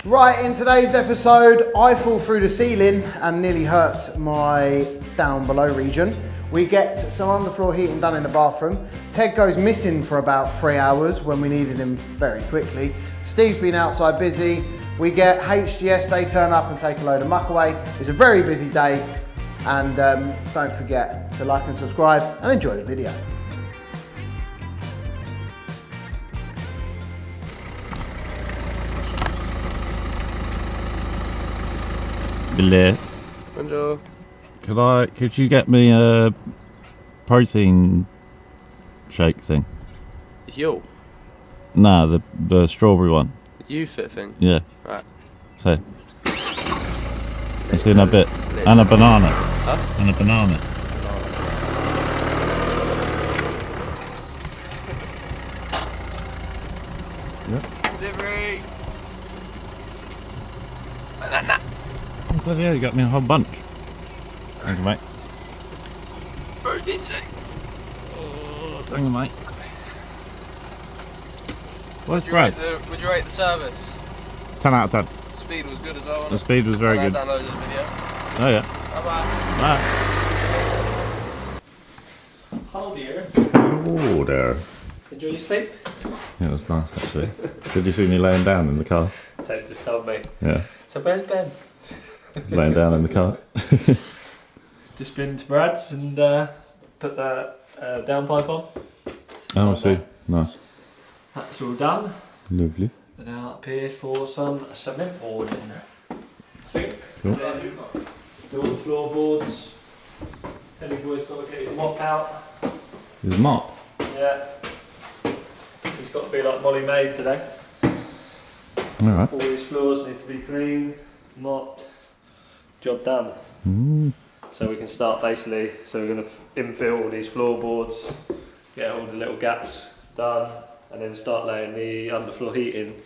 Right, in today's episode, I fall through the ceiling and nearly hurt my down below region. We get some underfloor heating done in the bathroom. Ted goes missing for about 3 hours when we needed him very quickly. Steve's been outside busy. We get HGS, they turn up and take a load of muck away. It's a very busy day, and don't forget to like and subscribe and enjoy the video. Hello. Bonjour. Could you get me a protein shake thing? Yo. Nah, the strawberry one. You fit thing? Yeah. Right. So. It's in a bit. And a banana. Huh? And a banana. Yep. Delivery. Oh, bloody hell, you got me a whole bunch. Thank you, mate. Protein shake. Oh, thank you, mate. Where's Brad? Would you rate the service? 10 out of 10. Speed was good as well. The speed was very good. I downloaded the video. Oh yeah. Bye bye. Hello dear. Oh there. Enjoy your sleep? Yeah, it was nice actually. Did you see me laying down in the car? Ted just told me. Yeah. So where's Ben? Laying down in the car. Just been to Brad's and put the downpipe on. Oh, I see. Nice. That's all done. Lovely. And now up here for some cement boarding. I think. Cool. Then do all the floorboards. Teddy boy's got to get his mop out. There's a mop. Yeah. He's got to be like Molly Maid today. Alright. All these floors need to be cleaned, mopped, job done. So we can start basically, so we're going to infill all these floorboards, get all the little gaps done, and then start laying the underfloor heating.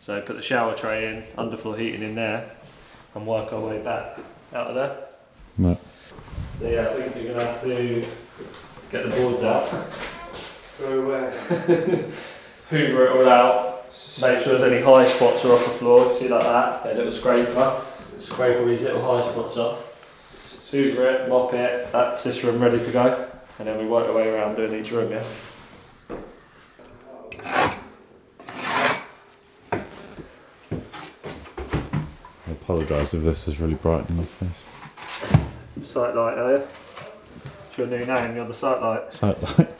So put the shower tray in, underfloor heating in there, and work our way back out of there. No. So yeah, I think we're going to have to get the boards out. Go away. Hoover it all out, make sure there's any high spots are off the floor, see like that, get a little scraper, scrape all these little high spots off, hoover it, mop it, that's this room ready to go, and then we work our way around doing each room, yeah? I apologise if this is really bright in my face. Sight light, are you? It's your new name, you're the sight light. Sight light.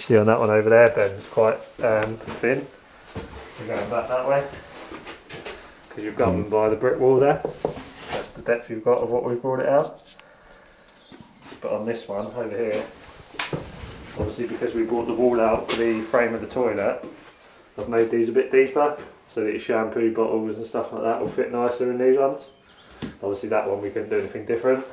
See on that one over there, Ben's quite thin, so going back that way, because you're governed by the brick wall there. That's the depth you've got of what we've brought it out. But on this one over here, obviously because we brought the wall out for the frame of the toilet, I've made these a bit deeper so that your shampoo bottles and stuff like that will fit nicer in these ones. Obviously that one we couldn't do anything different.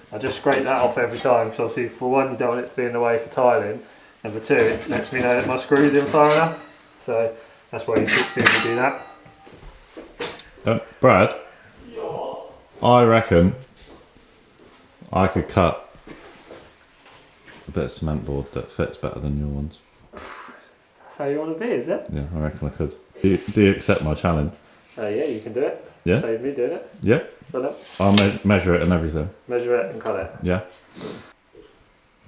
I just scrape that off every time, because obviously for one you don't want it to be in the way for tiling, and for two it lets me know that my screw's in far enough, so that's why you fix it to do that. Brad, I reckon I could cut a bit of cement board that fits better than your ones. That's how you want to be, is it? Yeah, I reckon I could. Do you accept my challenge? Yeah, you can do it. Yeah? Save me doing it. Yeah? Done it. I'll measure it and everything. Measure it and cut it. Yeah?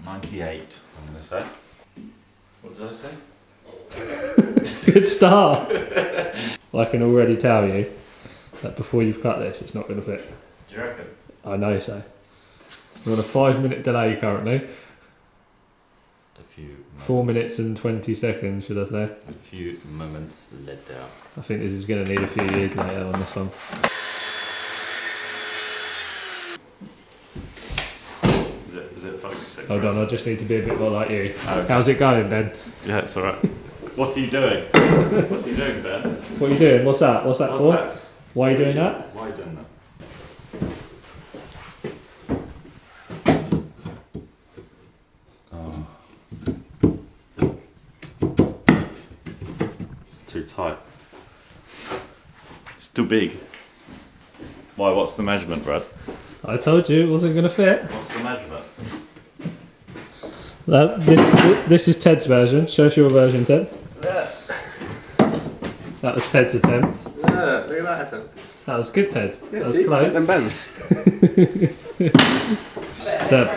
98, I'm going to say. What did I say? Good start. I can already tell you that before you've cut this, it's not going to fit. Do you reckon? I know so. We're on a 5-minute delay currently. A few moments. 4 minutes and 20 seconds, should I say. A few moments later. I think this is going to need a few years later on this one. Is it focusing? Hold on, I just need to be a bit more like you. Okay. How's it going, Ben? Yeah, it's alright. What are you doing? What are you doing, Ben? What are you doing? What's that? What's that What's for? that? Why are you doing that? Why are you doing that? Oh. It's too tight. It's too big. Why, what's the measurement, Brad? I told you it wasn't going to fit. What's the measurement? This is Ted's version. Show us your version, Ted. That was Ted's attempt. Look at that attempt. That was good, Ted. Yeah, that was see, close. better than Ben's.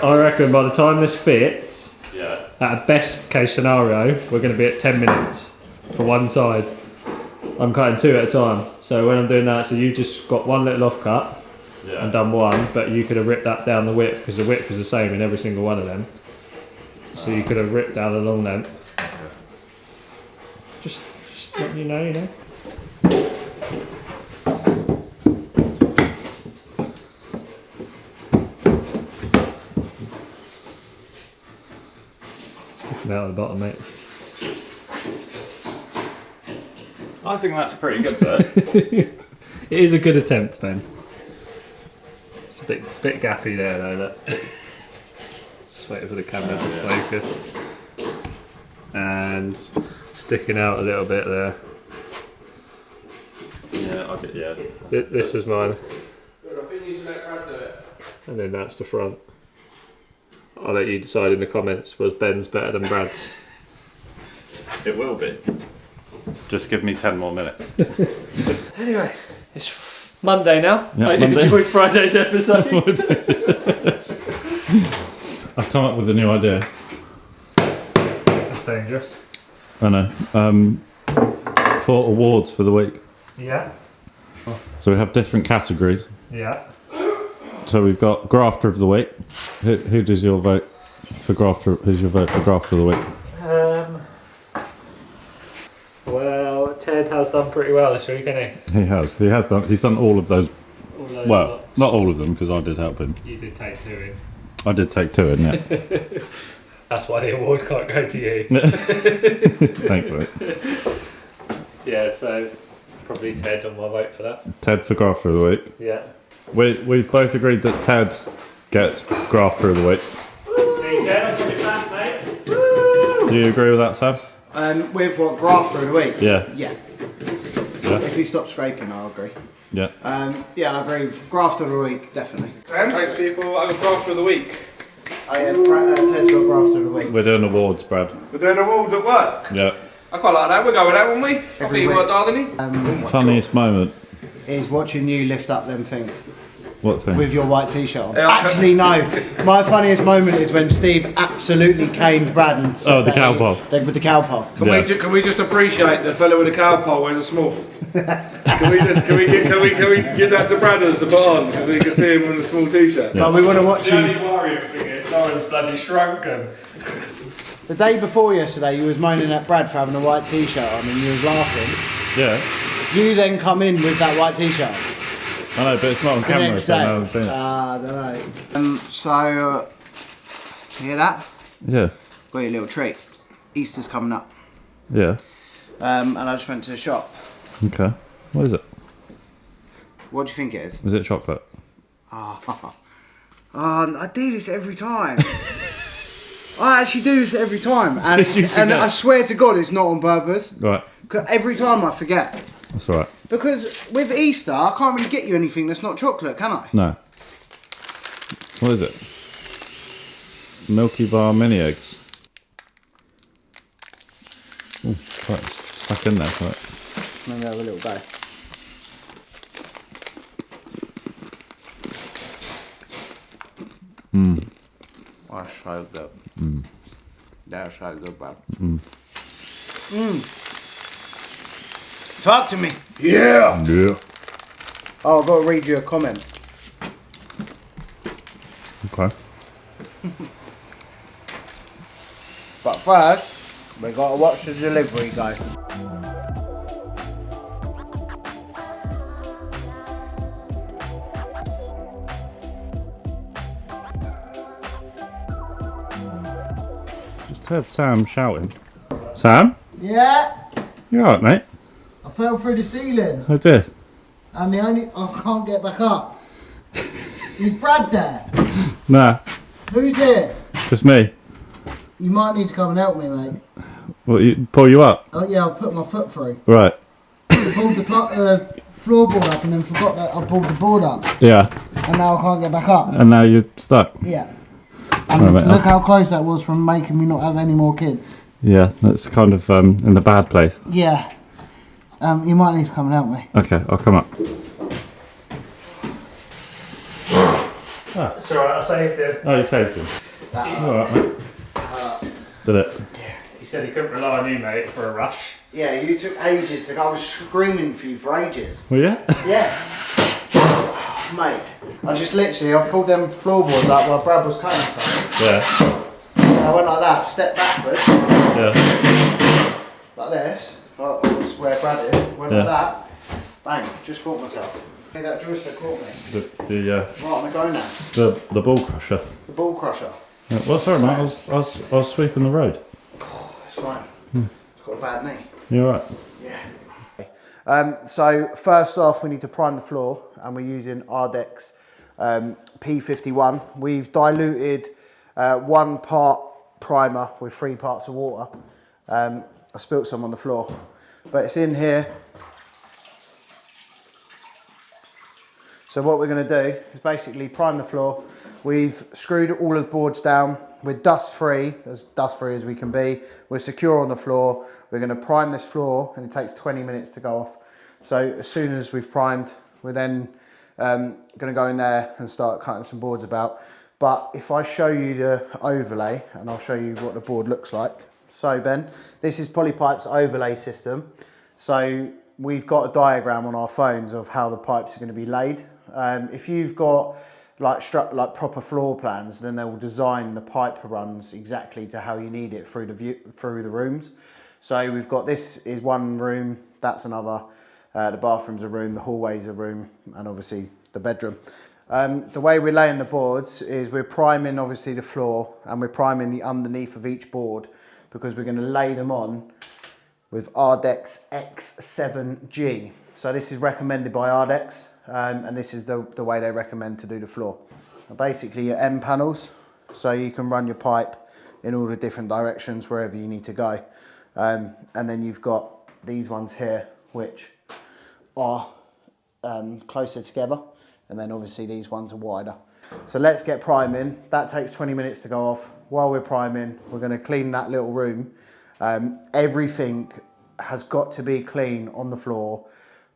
I reckon by the time this fits, Yeah. at a best case scenario, we're going to be at 10 minutes for one side. I'm cutting 2 at a time. So when I'm doing that, so you just got one little off cut Yeah. and done one, but you could have ripped that down the width because the width is the same in every single one of them. So you could have ripped down the long length. Just let you know, Sticking out at the bottom, mate. I think that's pretty good though. It is a good attempt, Ben. It's a bit gappy there though, look. Just waiting for the camera to focus. And sticking out a little bit there. Yeah, I get, yeah. This is mine. I think you should let Brad do it. And then that's the front. I'll let you decide in the comments, was Ben's better than Brad's? It will be. Just give me 10 more minutes. Anyway, it's Monday now. Yeah, I hope you Monday. enjoyed Friday's episode. I've come up with a new idea. That's dangerous. I know. For awards for the week. Yeah. So we have different categories. Yeah. So we've got grafter of the week. Who does your vote for grafter? Who's your vote for grafter of the week? Well, Ted has done pretty well this week, hasn't he? He has. He has done. He's done all of those. All those Well, lots. not all of them because I did help him. You did take 2 in. I did take 2 in. Yeah. That's why the award can't go to you. Thankfully. Yeah, so probably Ted on my vote for that. Ted for grafter of the week. Yeah. We've both agreed that Ted gets grafter of the week. There you go, I'll put it back, mate. Do you agree with that, Sam? With what, grafter of the week? Yeah. Yeah. Yeah. If he stops scraping, I'll agree. Yeah. Yeah, I agree. Grafter of the week, definitely. Thanks, people. I'm a grafter of the week. Oh yeah, Ted's got grafter of the week. We're doing awards, Brad. We're doing awards at work. Yeah. I quite like that. We'll go with that, won't we? I Every think you week. worked hard, didn't he? Funniest moment. Is watching you lift up them things What thing? with your white t-shirt on. Yeah. Actually, no. My funniest moment is when Steve absolutely caned Brad and said Oh, the that cow he- pole. With the cow pole. Yeah. Can we just appreciate the fella with the cow pole wears a small? Can we get that to Bradders to put on because we can see him in the small t-shirt? But we want to watch The only you. worrying thing is Lauren's bloody shrunken. The day before yesterday, you was moaning at Brad for having a white t-shirt on and you was laughing. Yeah. You then come in with that white t-shirt. I know, but it's not on The camera, next so day. no one's seen it. I don't know. So, you hear that? Yeah. Got your little treat. Easter's coming up. Yeah. And I just went to the shop. Okay. What is it? What do you think it is? Is it chocolate? Oh, I do this every time. I actually do this every time. And, Did you and I forget? swear to God it's not on purpose. Right. 'Cause every time I forget. That's alright. Because with Easter, I can't really get you anything that's not chocolate, can I? No. What is it? Milkybar Mini Eggs. Oh, quite stuck in there. Quite. Let me have a little go. That's so good. That's so good, bro. Talk to me. Yeah. Yeah. Oh, I've got to read you a comment. Okay. But first, we got to watch the delivery go. Just heard Sam shouting. Sam? Yeah. You alright, mate? I fell through the ceiling. I did. And I can't get back up. Is Brad there? Nah, Who's here? just me. You might need to come and help me, mate. What, pull you up? Oh yeah, I've put my foot through. Right. I pulled the floorboard up and then forgot that I pulled the board up. Yeah. And now I can't get back up. And now you're stuck. Yeah. And Right, look how close that was from making me not have any more kids. Yeah, that's kind of in the bad place. Yeah. You might need to come and help me. Okay, I'll come up. It's alright, I saved him. Oh, you saved him. Alright, mate. Did it? He said he couldn't rely on you, mate, for a rush. Yeah, you took ages to go. I was screaming for you for ages. Well, yeah? Yes. Mate, I pulled them floorboards up while Brad was cutting something. Yeah. I went like that, stepped backwards, Yeah. like this. That was where Brad is. Went like that. Bang, just caught myself. Hey, that joystick caught me. Right on the go now. The ball crusher. The ball crusher. Yeah, well, sorry, mate. I was sweeping the road. It's fine. It's got a bad knee. You alright? Yeah. So first off, we need to prime the floor, and we're using Ardex P51. We've diluted 1 part primer with 3 parts of water. I spilt some on the floor, but it's in here. So what we're going to do is basically prime the floor. We've screwed all of the boards down. We're dust free as we can be. We're secure on the floor. We're going to prime this floor, and it takes 20 minutes to go off. So as soon as we've primed, we're then going to go in there and start cutting some boards about. But if I show you the overlay, and I'll show you what the board looks like. So Ben, this is Polypipe's overlay system. So we've got a diagram on our phones of how the pipes are going to be laid. If you've got like proper floor plans, then they will design the pipe runs exactly to how you need it through the rooms. So we've got, this is one room, that's another, the bathroom's a room, the hallway's a room, and obviously the bedroom. The way we're laying the boards is we're priming obviously the floor, and we're priming the underneath of each board, because we're going to lay them on with Ardex X7G. So this is recommended by Ardex. And this is the way they recommend to do the floor. Basically your end panels, so you can run your pipe in all the different directions wherever you need to go. And then you've got these ones here, which are closer together, and then obviously these ones are wider. So let's get priming. That takes 20 minutes to go off. While we're priming, we're going to clean that little room. Everything has got to be clean on the floor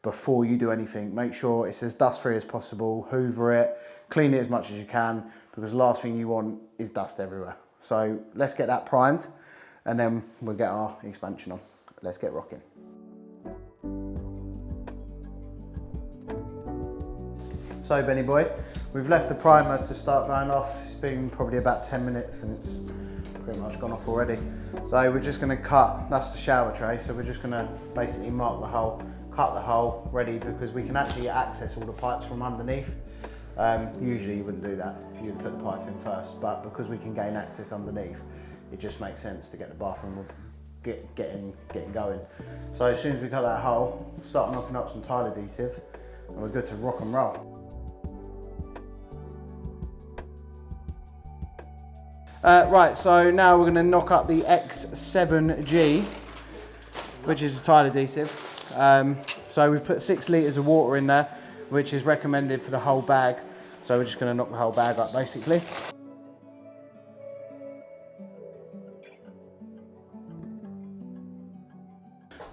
before you do anything. Make sure it's as dust free as possible, hoover it, clean it as much as you can, because the last thing you want is dust everywhere. So let's get that primed, and then we'll get our expansion on. Let's get rocking. So Benny boy, we've left the primer to start going off. It's been probably about 10 minutes and it's pretty much gone off already. So we're just gonna cut, that's the shower tray, so we're just gonna basically mark the hole, cut the hole ready, because we can actually access all the pipes from underneath. Usually you wouldn't do that, you'd put the pipe in first, but because we can gain access underneath, it just makes sense to get the bathroom getting going. So as soon as we cut that hole, start knocking up some tile adhesive, and we're good to rock and roll. Right, so now we're going to knock up the X7G, which is a tile adhesive. So we've put 6 litres of water in there, which is recommended for the whole bag. So we're just going to knock the whole bag up basically.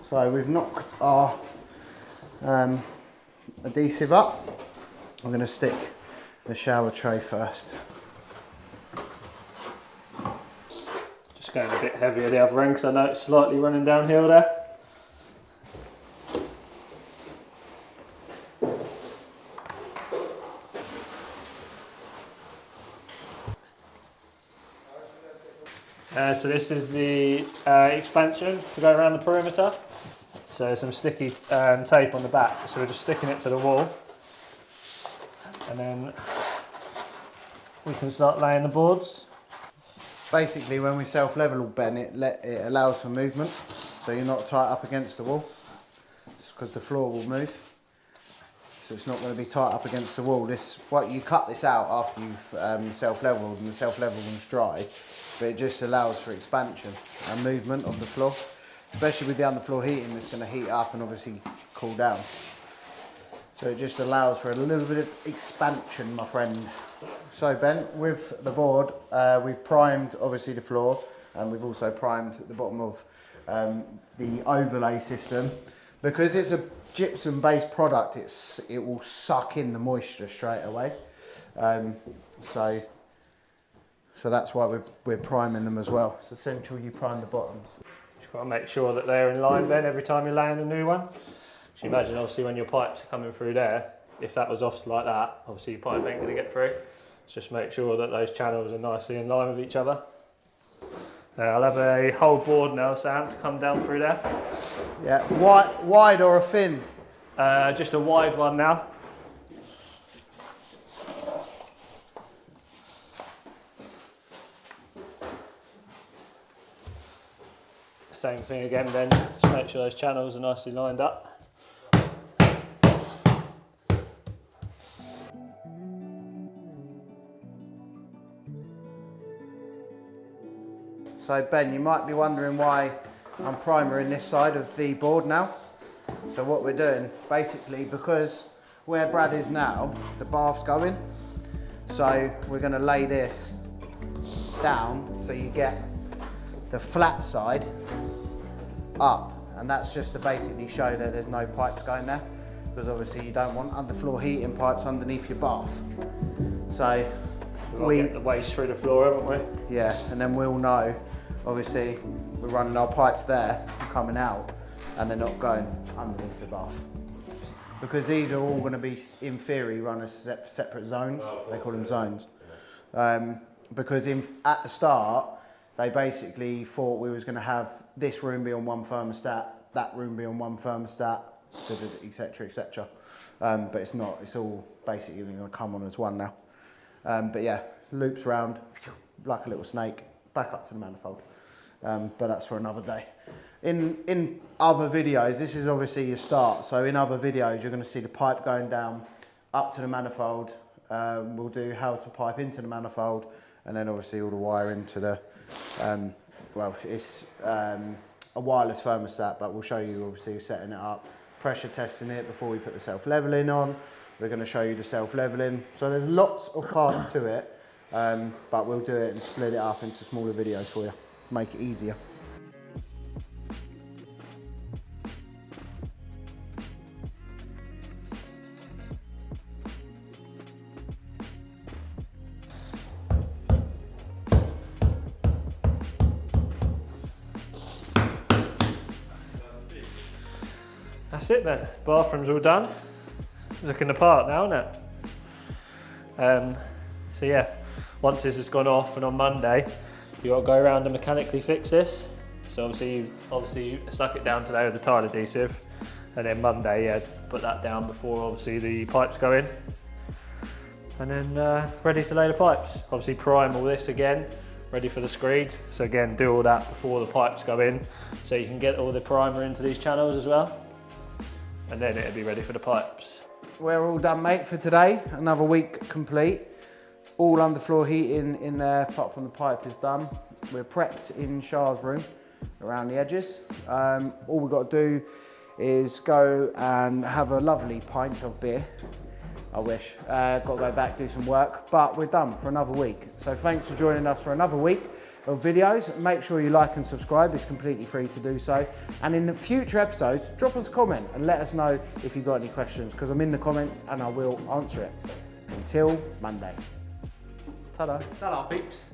So we've knocked our adhesive up. I'm going to stick the shower tray first. Just going a bit heavier the other end because I know it's slightly running downhill there. So this is the expansion to go around the perimeter. So there's some sticky tape on the back, so we're just sticking it to the wall, and then we can start laying the boards. Basically, when we self-level, Ben, it allows for movement, so you're not tight up against the wall, just because the floor will move. so it's not going to be tight up against the wall. You cut this out after you've self-leveled, and the self-leveling's dry, but it just allows for expansion and movement of the floor, especially with the underfloor heating. It's going to heat up and obviously cool down. So it just allows for a little bit of expansion, my friend. So Ben, with the board, we've primed obviously the floor, and we've also primed the bottom of the overlay system. Because it's a gypsum based product, it will suck in the moisture straight away. So that's why we're priming them as well. It's essential you prime the bottoms. Just got to make sure that they're in line, Ben, every time you're laying a new one. So you imagine obviously when your pipes are coming through there, if that was off like that, obviously your pipe ain't going to get through. So just make sure that those channels are nicely in line with each other. I'll have a whole board now, Sam, to come down through there. Yeah, wide or a thin? Just a wide one now. Same thing again then, just make sure those channels are nicely lined up. So Ben, you might be wondering why I'm primering this side of the board now. So what we're doing, basically, because where Brad is now, the bath's going. So we're going to lay this down so you get the flat side up, and that's just to basically show that there's no pipes going there, because obviously you don't want underfloor heating pipes underneath your bath. So we get the waste through the floor, haven't we? Yeah, and then we'll know, obviously, we're running our pipes there, coming out, and they're not going underneath the bath. Because these are all going to be, in theory, run as separate zones. They call them zones. Because at the start, they basically thought we was going to have this room be on one thermostat, that room be on one thermostat, etc., etc. But it's not. It's all basically going to come on as one now. But yeah, loops round like a little snake, back up to the manifold. But that's for another day. In other videos, this is obviously your start. So in other videos, you're going to see the pipe going down up to the manifold. We'll do how to pipe into the manifold, and then obviously all the wiring to the, well, it's a wireless thermostat, but we'll show you obviously setting it up, pressure testing it before we put the self-leveling on. We're going to show you the self-leveling. So there's lots of parts to it, but we'll do it and split it up into smaller videos for you, make it easier. That's it then, bathroom's all done. Looking the part now, isn't it? So yeah, once this has gone off, and on Monday, you got to go around and mechanically fix this. So obviously you stuck it down today with the tile adhesive, and then Monday, yeah, put that down before obviously the pipes go in. And then ready to lay the pipes. Obviously prime all this again, ready for the screed. So again, do all that before the pipes go in, so you can get all the primer into these channels as well. And then it'll be ready for the pipes. We're all done, mate, for today. Another week complete. All underfloor heating in there, apart from the pipe, is done. We're prepped in Char's room around the edges. All we've got to do is go and have a lovely pint of beer. I wish. Got to go back, do some work, but we're done for another week. So thanks for joining us for another week of videos. Make sure you like and subscribe. It's completely free to do so. And in the future episodes, drop us a comment and let us know if you've got any questions, because I'm in the comments and I will answer it. Until Monday. Ta-da. Ta-da, peeps.